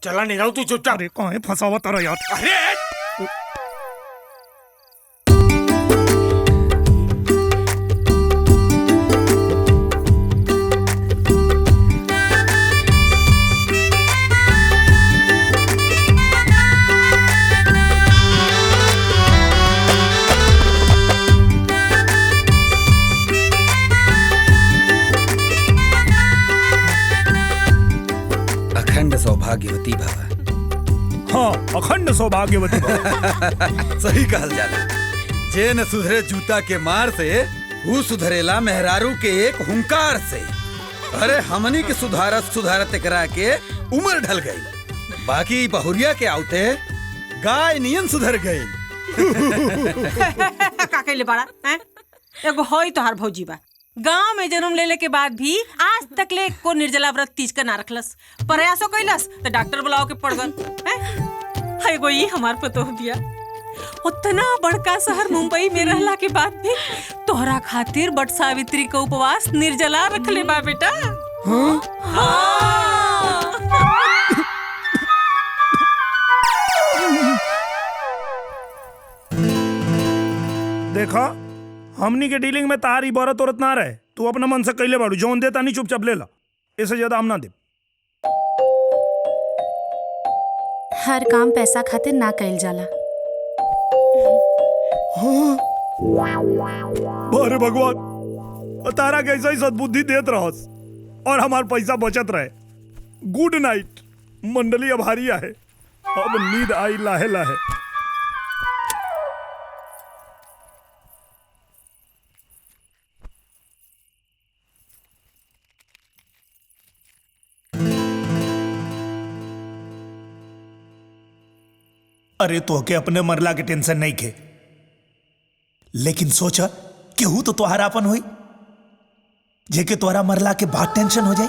चला नहीं रहा तू चुपचाप। अरे कहाँ फंसा हुआ तारा यार। अरे अखंड सौभाग्यवती भव। हाँ, अखंड सौभाग्यवती भव। सही कहल जाला। जे न सुधरे जूता के मार से वो सुधरेला मेहरारू के एक हुंकार से। अरे हमनी के सुधारत करा के उम्र ढल गई, बाकी बहुरिया के आउते गाय नियन सुधर गई। का कइले बड़ा हैं? एगो होई तोहार भौजी बा, गांव में जन्म लेले के बाद भी आज तक ले को निर्जला व्रत तीज के ना रखलस। प्रयासो कैलस तो डॉक्टर बुलाओ के पड़ गल। है गो ये हमार पतो बिया, उतना बड़का शहर मुंबई में रहला के बाद भी तोहरा खातिर बट सावित्री का उपवास निर्जला रख ले बा बेटा। देखा, हमनी के डीलिंग में तारी बरत औरत ना रहे। तू अपना मन से कैले बाड़ू, जौन देता नहीं चुपचाप ले ला, इससे ज्यादा हम ना दे। हर काम पैसा खातिर ना कइल जाला। अरे भगवान, तारा कैसा ही सद्बुद्धि देत रहस और हमार पैसा बचत रहे। गुड नाइट, मंडली अब हारिया है। अब नींद आई लाहे लाहे। अरे तो के अपने मरला के टेंशन नहीं खे, लेकिन सोचा केहू तो तोहरापन हुई जेके तोहरा मरला के बाद टेंशन हो जाई।